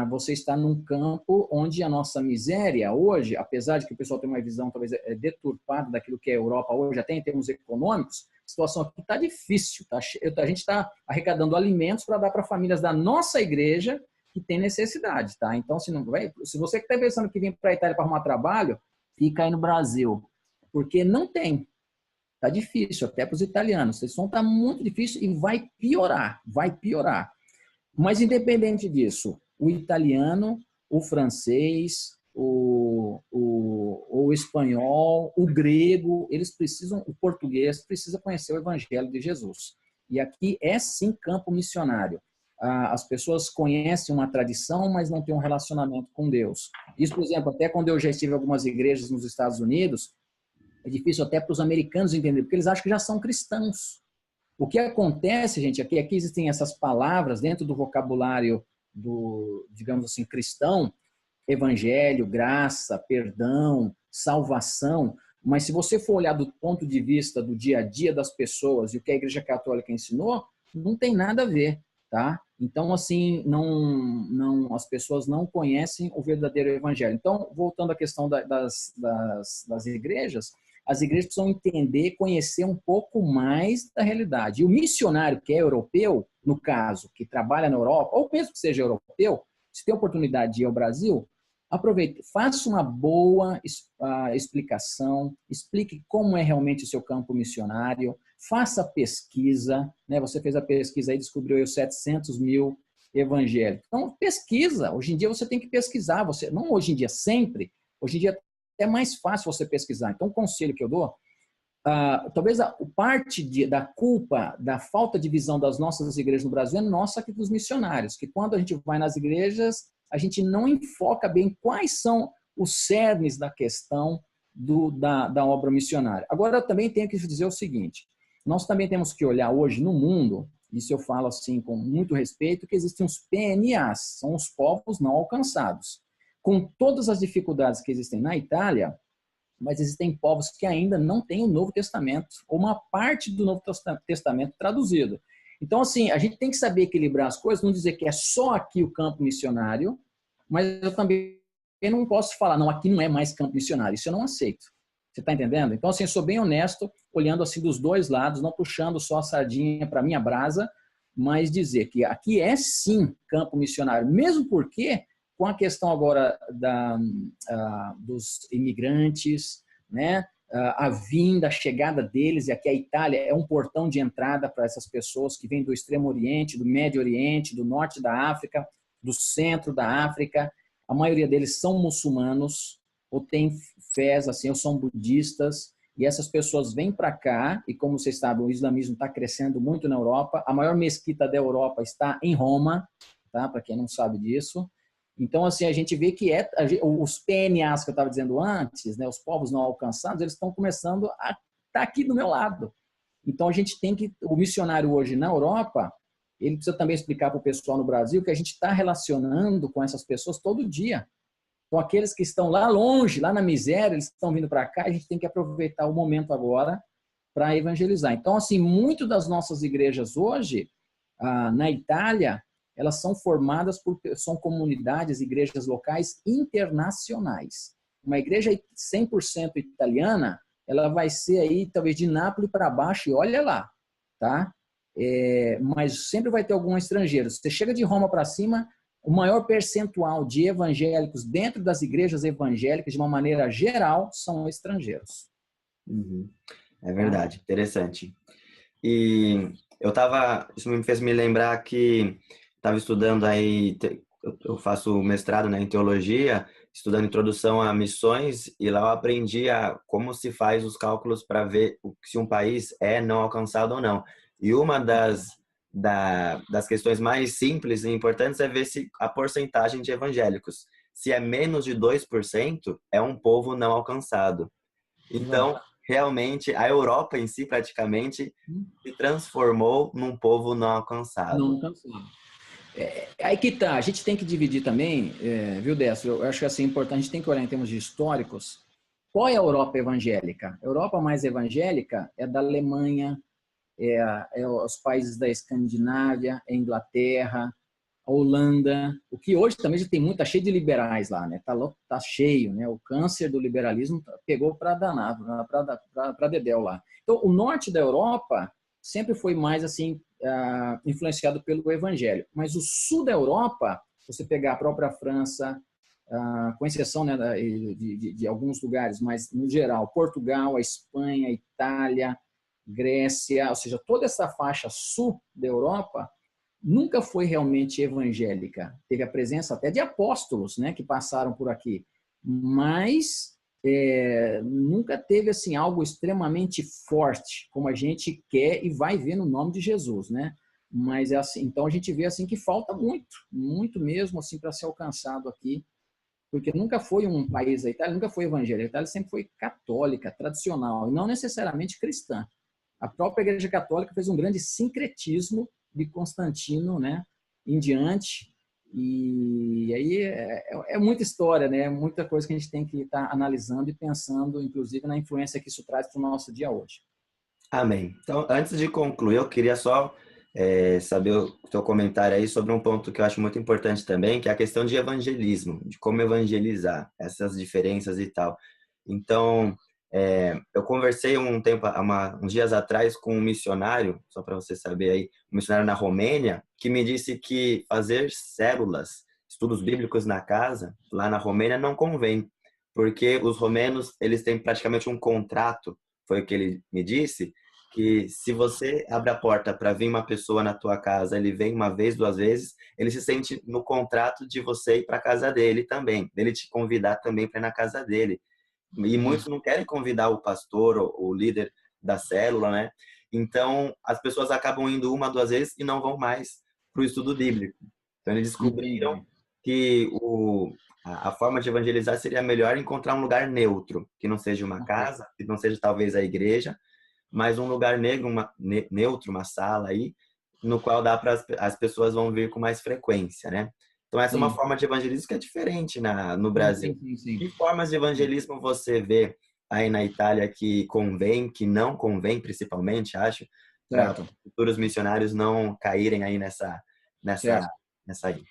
você estar num campo onde a nossa miséria hoje, apesar de que o pessoal tem uma visão talvez deturpada daquilo que é a Europa hoje, até em termos econômicos, a situação aqui está difícil. Tá? A gente está arrecadando alimentos para dar para famílias da nossa igreja que tem necessidade, tá? Então, se você está pensando que vem para a Itália para arrumar trabalho, fica aí no Brasil, porque não tem. Tá difícil, até para os italianos. A situação está muito difícil e vai piorar, vai piorar. Mas, independente disso, o italiano, o francês, o espanhol, o grego, eles precisam, o português precisa conhecer o evangelho de Jesus. E aqui é sim campo missionário. As pessoas conhecem uma tradição, mas não têm um relacionamento com Deus. Isso, por exemplo, até quando eu já estive em algumas igrejas nos Estados Unidos, é difícil até para os americanos entender, porque eles acham que já são cristãos. O que acontece, gente, aqui existem essas palavras dentro do vocabulário do, digamos assim, cristão, evangelho, graça, perdão, salvação, mas se você for olhar do ponto de vista do dia a dia das pessoas e o que a Igreja Católica ensinou, não tem nada a ver, tá? Então, assim, as pessoas não conhecem o verdadeiro evangelho. Então, voltando à questão das igrejas, as igrejas precisam entender, conhecer um pouco mais da realidade. E o missionário que é europeu, no caso, que trabalha na Europa, ou mesmo que seja europeu, se tem oportunidade de ir ao Brasil, aproveite, faça uma boa explicação, explique como é realmente o seu campo missionário, faça pesquisa, né? Você fez a pesquisa e descobriu aí os 700 mil evangélicos. Então, pesquisa. Hoje em dia você tem que pesquisar. Não hoje em dia, sempre. Hoje em dia é mais fácil você pesquisar. Então, o conselho que eu dou, talvez parte da culpa, da falta de visão das nossas igrejas no Brasil é nossa aqui dos missionários, que quando a gente vai nas igrejas, a gente não enfoca bem quais são os cernes da questão da obra missionária. Agora, eu também tenho que dizer o seguinte, nós também temos que olhar hoje no mundo, isso eu falo assim com muito respeito, que existem os PNAs, são os povos não alcançados. Com todas as dificuldades que existem na Itália, mas existem povos que ainda não têm o Novo Testamento, ou uma parte do Novo Testamento traduzido. Então, assim, a gente tem que saber equilibrar as coisas, não dizer que é só aqui o campo missionário, mas eu também não posso falar, não, aqui não é mais campo missionário, isso eu não aceito. Você está entendendo? Então, assim, eu sou bem honesto, olhando assim dos dois lados, não puxando só a sardinha para minha brasa, mas dizer que aqui é sim campo missionário, mesmo porque com a questão agora dos imigrantes, né? A vinda, a chegada deles, e aqui a Itália é um portão de entrada para essas pessoas que vêm do Extremo Oriente, do Médio Oriente, do Norte da África, do Centro da África. A maioria deles são muçulmanos, ou têm fés, assim, ou são budistas, e essas pessoas vêm para cá, e como vocês sabem, o islamismo está crescendo muito na Europa. A maior mesquita da Europa está em Roma, tá? Para quem não sabe disso. Então, assim, a gente vê que os PNAs que eu estava dizendo antes, né, os povos não alcançados, eles estão começando a estar aqui do meu lado. Então, a gente tem que, o missionário hoje na Europa, ele precisa também explicar para o pessoal no Brasil que a gente está relacionando com essas pessoas todo dia. Então, aqueles que estão lá longe, lá na miséria, eles estão vindo para cá, a gente tem que aproveitar o momento agora para evangelizar. Então, assim, muito das nossas igrejas hoje, na Itália, elas são formadas são comunidades, igrejas locais internacionais. Uma igreja 100% italiana, ela vai ser aí talvez de Nápoles para baixo e olha lá, tá? Mas sempre vai ter algum estrangeiro. Você chega de Roma para cima, o maior percentual de evangélicos dentro das igrejas evangélicas, de uma maneira geral, são estrangeiros. Uhum. É verdade, interessante. E isso me fez me lembrar que estava estudando aí, eu faço mestrado, né, em teologia, estudando introdução a missões, e lá eu aprendi como se faz os cálculos para ver se um país é não alcançado ou não. E uma das questões mais simples e importantes é ver se a porcentagem de evangélicos. Se é menos de 2%, é um povo não alcançado. Então, realmente, a Europa em si, praticamente, se transformou num povo não alcançado. Não alcançado. Aí que tá, a gente tem que dividir também, viu, Décio? Eu acho que assim, é importante, a gente tem que olhar em termos de históricos. Qual é a Europa evangélica? A Europa mais evangélica é da Alemanha, é os países da Escandinávia, é a Inglaterra, a Holanda, o que hoje também já tem muito, tá cheio de liberais lá, né? Tá cheio, né? O câncer do liberalismo pegou para danado, para dedéu lá. Então, o norte da Europa sempre foi mais assim influenciado pelo evangelho, mas o sul da Europa, se você pegar a própria França, com exceção, né, de alguns lugares, mas no geral, Portugal, a Espanha, a Itália, Grécia, ou seja, toda essa faixa sul da Europa nunca foi realmente evangélica. Teve a presença até de apóstolos, né, que passaram por aqui, mas nunca teve assim algo extremamente forte como a gente quer e vai ver no nome de Jesus, né? Mas é assim, então a gente vê assim que falta muito, muito mesmo assim para ser alcançado aqui, porque nunca foi um país, a Itália nunca foi evangélica, a Itália sempre foi católica, tradicional e não necessariamente cristã. A própria Igreja Católica fez um grande sincretismo de Constantino, né, em diante. E aí é muita história, né? Muita coisa que a gente tem que estar analisando e pensando, inclusive, na influência que isso traz para o nosso dia hoje. Amém. Então, antes de concluir, eu queria só saber o teu comentário aí sobre um ponto que eu acho muito importante também, que é a questão de evangelismo, de como evangelizar, essas diferenças e tal. Então, eu conversei uns dias atrás com um missionário, só para você saber aí, um missionário na Romênia, que me disse que fazer células, estudos bíblicos na casa, lá na Romênia, não convém, porque os romenos, eles têm praticamente um contrato, foi o que ele me disse, que se você abre a porta para vir uma pessoa na tua casa, ele vem uma vez, duas vezes, ele se sente no contrato de você ir para a casa dele também, dele te convidar também para ir na casa dele. E muitos não querem convidar o pastor ou o líder da célula, né? Então, as pessoas acabam indo uma, duas vezes e não vão mais para o estudo bíblico. Então, eles descobriram Entendi. que a forma de evangelizar seria melhor encontrar um lugar neutro, que não seja uma Ok. casa, que não seja talvez a igreja, mas um lugar negro, neutro, uma sala aí, no qual dá para as pessoas vão vir com mais frequência, né? Então essa é uma Sim, forma de evangelismo que é diferente no sim, Brasil. sim, sim, sim. Que formas de evangelismo você vê aí na Itália que convém, que não convém, principalmente, acho, para Certo, futuros missionários não caírem aí nessa, certo. nessa aí?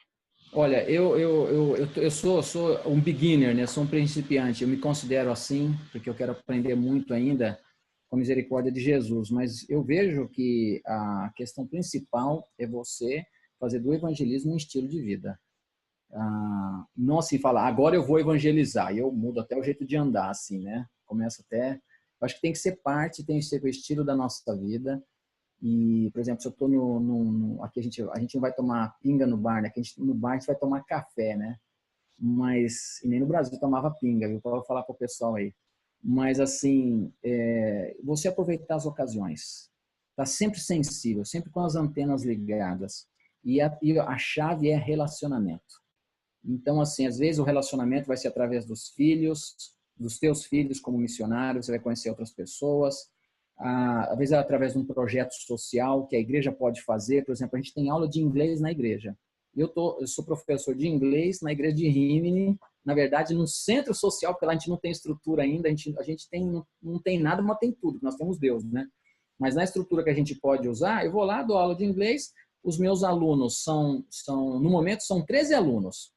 Olha, eu sou um beginner, né? Sou um principiante. Eu me considero assim, porque eu quero aprender muito ainda com a misericórdia de Jesus. Mas eu vejo que a questão principal é você fazer do evangelismo um estilo de vida. Não assim falar, agora eu vou evangelizar. E eu mudo até o jeito de andar, assim, né? Começa até. Eu acho que tem que ser parte, tem que ser o estilo da nossa vida. E, por exemplo, se eu estou aqui a gente não vai tomar pinga no bar, né? Aqui no bar a gente vai tomar café, né? Mas, e nem no Brasil tomava pinga, viu? Vou falar para o pessoal aí. Mas, assim, você aproveitar as ocasiões. Tá sempre sensível, sempre com as antenas ligadas. E a chave é relacionamento. Então, assim, às vezes o relacionamento vai ser através dos filhos, dos teus filhos como missionário, você vai conhecer outras pessoas. Às vezes é através de um projeto social que a igreja pode fazer. Por exemplo, a gente tem aula de inglês na igreja. Eu sou professor de inglês na igreja de Rimini, na verdade, num centro social, porque lá a gente não tem estrutura ainda, a gente não tem nada, mas tem tudo, nós temos Deus, né? Mas na estrutura que a gente pode usar, eu vou lá, dou aula de inglês, os meus alunos no momento, são 13 alunos,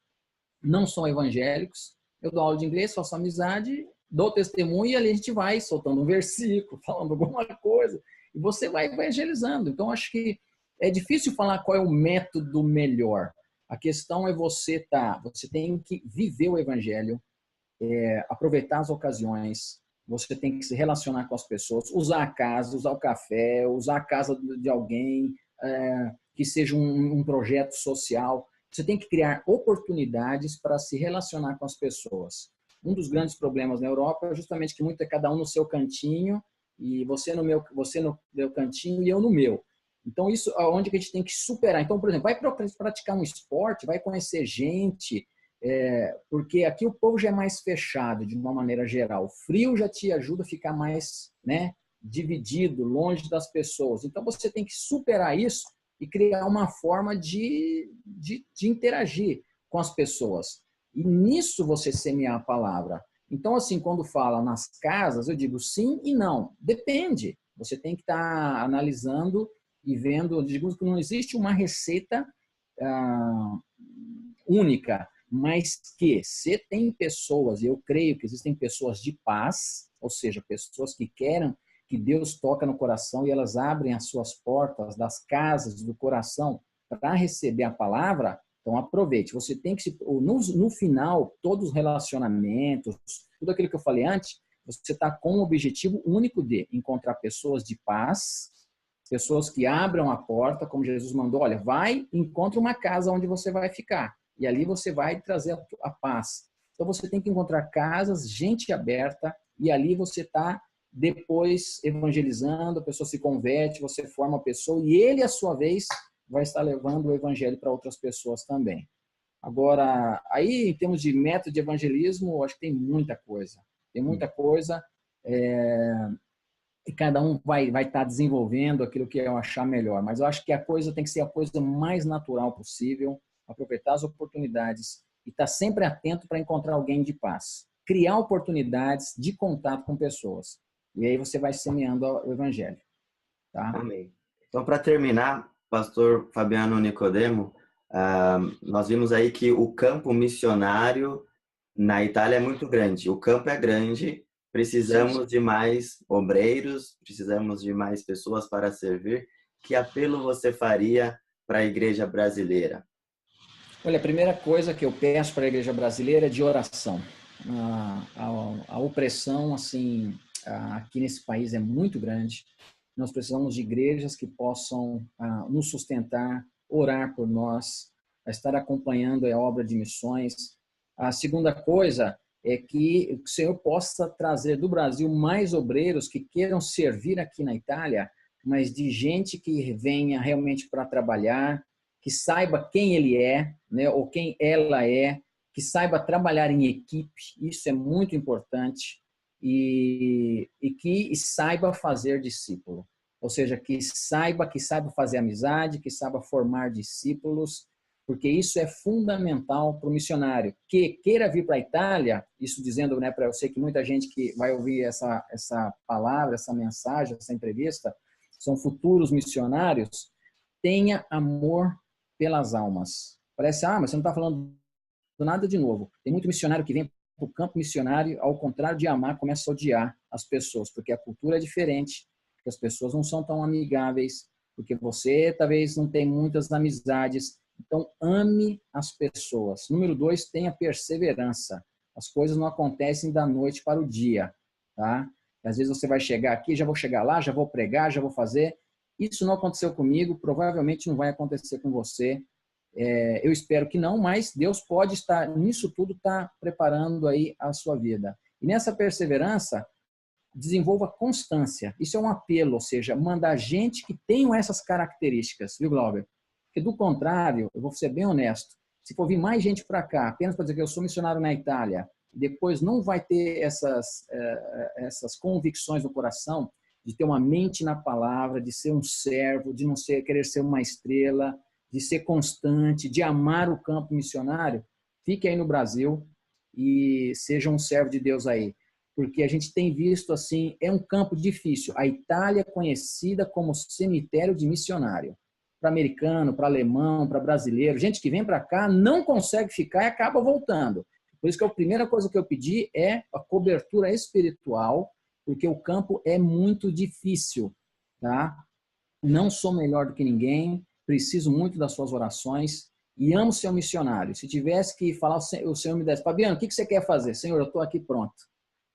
não são evangélicos. Eu dou aula de inglês, faço amizade, dou testemunho e ali a gente vai soltando um versículo, falando alguma coisa, e você vai evangelizando. Então, acho que é difícil falar qual é o método melhor. A questão é você tem que viver o evangelho, aproveitar as ocasiões, você tem que se relacionar com as pessoas, usar a casa, usar o café, usar a casa de alguém, que seja um projeto social. Você tem que criar oportunidades para se relacionar com as pessoas. Um dos grandes problemas na Europa é justamente que muito é cada um no seu cantinho, e você no meu cantinho e eu no meu. Então, isso é onde que a gente tem que superar. Então, por exemplo, vai praticar um esporte, vai conhecer gente, porque aqui o povo já é mais fechado, de uma maneira geral. O frio já te ajuda a ficar mais, né, dividido, longe das pessoas. Então, você tem que superar isso e criar uma forma de interagir com as pessoas. E nisso você semear a palavra. Então, assim, quando fala nas casas, eu digo sim e não. Depende. Você tem que estar analisando e vendo. Eu digo que não existe uma receita única, mas que se tem pessoas, e eu creio que existem pessoas de paz, ou seja, pessoas que querem que Deus toca no coração e elas abrem as suas portas das casas do coração para receber a palavra, então aproveite. Você tem que, no final, todos os relacionamentos, tudo aquilo que eu falei antes, você está com o objetivo único de encontrar pessoas de paz, pessoas que abram a porta, como Jesus mandou, olha, vai, encontra uma casa onde você vai ficar. E ali você vai trazer a paz. Então você tem que encontrar casas, gente aberta, e ali você está depois evangelizando, a pessoa se converte, você forma a pessoa, e ele, à sua vez, vai estar levando o evangelho para outras pessoas também. Agora, aí em termos de método de evangelismo, eu acho que tem muita coisa. Tem muita coisa, e cada um vai estar desenvolvendo aquilo que eu achar melhor. Mas eu acho que a coisa tem que ser a coisa mais natural possível, aproveitar as oportunidades e estar sempre atento para encontrar alguém de paz. Criar oportunidades de contato com pessoas. E aí você vai semeando o evangelho. Tá? Amém. Então, para terminar, pastor Fabiano Nicodemo, nós vimos aí que o campo missionário na Itália é muito grande. O campo é grande, precisamos de mais obreiros, precisamos de mais pessoas para servir. Que apelo você faria para a igreja brasileira? Olha, a primeira coisa que eu peço para a igreja brasileira é de oração. A opressão, assim, aqui nesse país é muito grande. Nós precisamos de igrejas que possam nos sustentar, orar por nós, estar acompanhando a obra de missões. A segunda coisa é que o Senhor possa trazer do Brasil mais obreiros que queiram servir aqui na Itália, mas de gente que venha realmente para trabalhar, que saiba quem ele é, né, ou quem ela é, que saiba trabalhar em equipe, isso é muito importante, e que saiba fazer discípulo. Ou seja, que saiba fazer amizade, que saiba formar discípulos, porque isso é fundamental para o missionário. Que queira vir para a Itália, isso dizendo, né, para eu sei que muita gente que vai ouvir essa palavra, essa mensagem, essa entrevista, são futuros missionários, tenha amor pelas almas. Parece, mas você não está falando nada de novo. Tem muito missionário que vem para o campo missionário, ao contrário de amar, começa a odiar as pessoas, porque a cultura é diferente, porque as pessoas não são tão amigáveis, porque você talvez não tem muitas amizades. Então, ame as pessoas. Número 2, tenha perseverança. As coisas não acontecem da noite para o dia, tá? Às vezes você vai chegar aqui, já vou chegar lá, já vou pregar, já vou fazer. Isso não aconteceu comigo, provavelmente não vai acontecer com você. Eu espero que não, mas Deus pode estar nisso tudo, está preparando aí a sua vida. E nessa perseverança, desenvolva constância. Isso é um apelo, ou seja, mandar gente que tenham essas características, viu, Glauber? Porque do contrário, eu vou ser bem honesto, se for vir mais gente para cá, apenas para dizer que eu sou missionário na Itália, depois não vai ter essas convicções no coração de ter uma mente na palavra, de ser um servo, de não querer ser uma estrela, de ser constante, de amar o campo missionário, fique aí no Brasil e seja um servo de Deus aí. Porque a gente tem visto assim, é um campo difícil. A Itália é conhecida como cemitério de missionário. Para americano, para alemão, para brasileiro, gente que vem para cá não consegue ficar e acaba voltando. Por isso que a primeira coisa que eu pedi é a cobertura espiritual, porque o campo é muito difícil, tá? Não sou melhor do que ninguém, preciso muito das suas orações e amo ser um missionário. Se tivesse que falar, o Senhor me desse, Fabiano, o que você quer fazer? Senhor, eu estou aqui pronto,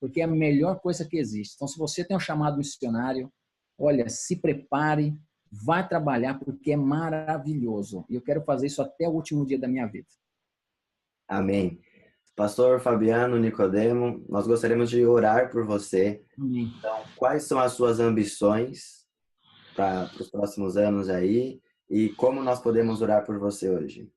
porque é a melhor coisa que existe. Então, se você tem um chamado missionário, olha, se prepare, vá trabalhar, porque é maravilhoso. E eu quero fazer isso até o último dia da minha vida. Amém. Pastor Fabiano Nicodemo, nós gostaríamos de orar por você. Amém. Então, quais são as suas ambições para os próximos anos aí e como nós podemos orar por você hoje?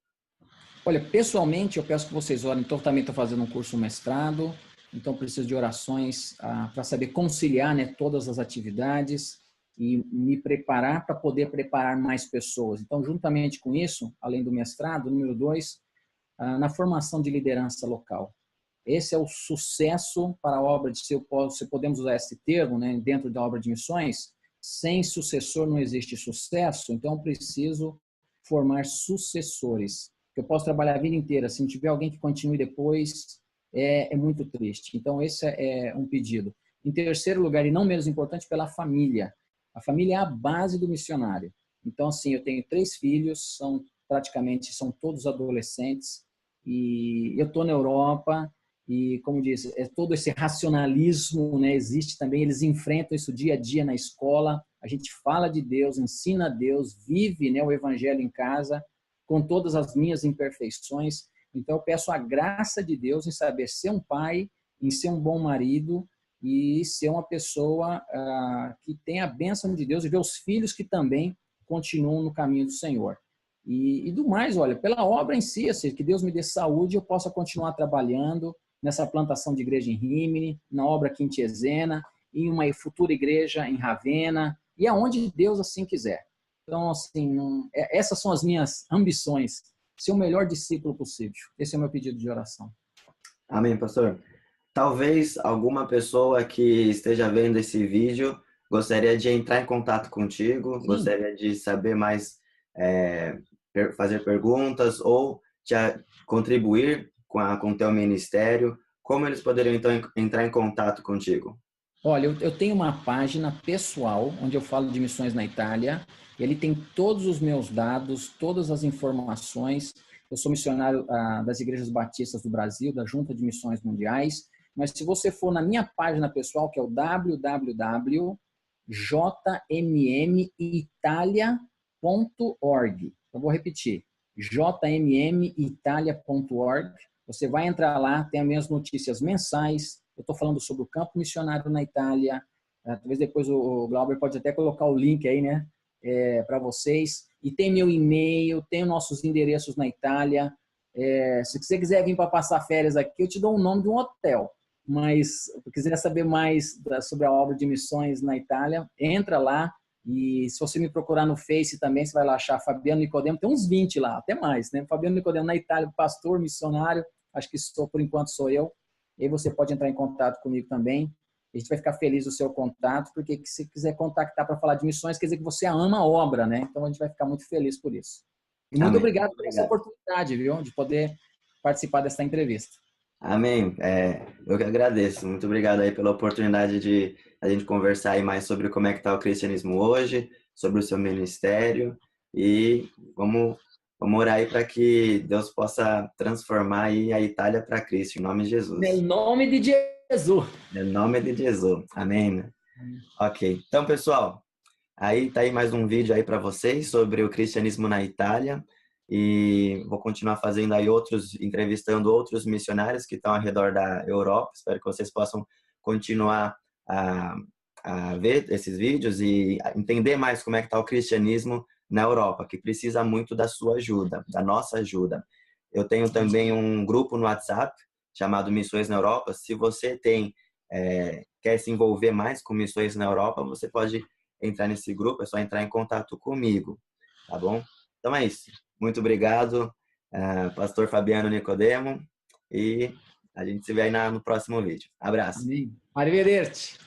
Olha, pessoalmente, eu peço que vocês orem. Então, também estou fazendo um curso mestrado, então preciso de orações para saber conciliar, né, todas as atividades. e me preparar para poder preparar mais pessoas. Então, juntamente com isso, além do mestrado, número 2, na formação de liderança local. Esse é o sucesso para a obra de, se podemos usar esse termo, né, dentro da obra de missões. Sem sucessor não existe sucesso, então eu preciso formar sucessores. Eu posso trabalhar a vida inteira, se não tiver alguém que continue depois, é muito triste. Então esse é um pedido. Em terceiro lugar, e não menos importante, pela família. A família é a base do missionário. Então, assim, eu tenho 3 filhos, são todos adolescentes, e eu estou na Europa, e, como disse, todo esse racionalismo, né, existe também, eles enfrentam isso dia a dia na escola, a gente fala de Deus, ensina a Deus, vive, né, o evangelho em casa, com todas as minhas imperfeições. Então, eu peço a graça de Deus em saber ser um pai, em ser um bom marido e ser uma pessoa que tem a bênção de Deus e ver os filhos que também continuam no caminho do Senhor. E do mais, olha, pela obra em si, assim, que Deus me dê saúde, eu possa continuar trabalhando nessa plantação de igreja em Rímini, na obra aqui em Tiesena, em uma futura igreja em Ravenna, e aonde Deus assim quiser. Então, assim, essas são as minhas ambições, ser o melhor discípulo possível. Esse é o meu pedido de oração. Amém, pastor. Talvez alguma pessoa que esteja vendo esse vídeo gostaria de entrar em contato contigo, Sim. Gostaria de saber mais, fazer perguntas ou contribuir com o teu ministério. Como eles poderiam, então, entrar em contato contigo? Olha, eu tenho uma página pessoal onde eu falo de missões na Itália. Ele tem todos os meus dados, todas as informações. Eu sou missionário das Igrejas Batistas do Brasil, da Junta de Missões Mundiais. Mas se você for na minha página pessoal, que é o www.jmmitalia.org. Eu vou repetir, jmmitalia.org. Você vai entrar lá, tem as minhas notícias mensais. Eu estou falando sobre o campo missionário na Itália. Talvez depois o Glauber pode até colocar o link aí, né, para vocês. E tem meu e-mail, tem nossos endereços na Itália. Se você quiser vir para passar férias aqui, eu te dou o nome de um hotel. Mas se quiser saber mais sobre a obra de missões na Itália, entra lá. E se você me procurar no Face também, você vai lá achar Fabiano Nicodemo. Tem uns 20 lá, até mais, né? Fabiano Nicodemo na Itália, pastor, missionário. Acho que por enquanto sou eu. E aí você pode entrar em contato comigo também. A gente vai ficar feliz do seu contato, porque se quiser contactar para falar de missões, quer dizer que você ama a obra, né? Então a gente vai ficar muito feliz por isso. E muito obrigado por essa oportunidade, viu? De poder participar dessa entrevista. Amém. Eu que agradeço. Muito obrigado aí pela oportunidade de a gente conversar aí mais sobre como é que está o cristianismo hoje, sobre o seu ministério e vamos orar aí para que Deus possa transformar aí a Itália para Cristo, em nome de Jesus. Em nome de Jesus. Em nome de Jesus. Amém. Ok. Então, pessoal, aí tá aí mais um vídeo aí para vocês sobre o cristianismo na Itália. E vou continuar fazendo aí entrevistando outros missionários que estão ao redor da Europa. Espero que vocês possam continuar a ver esses vídeos e entender mais como é que está o cristianismo na Europa, que precisa muito da sua ajuda, da nossa ajuda. Eu tenho também um grupo no WhatsApp chamado Missões na Europa. Se você quer se envolver mais com Missões na Europa, você pode entrar nesse grupo, é só entrar em contato comigo, tá bom? Então é isso. Muito obrigado, pastor Fabiano Nicodemo, e a gente se vê aí no próximo vídeo. Abraço. Amém. Arrivederci.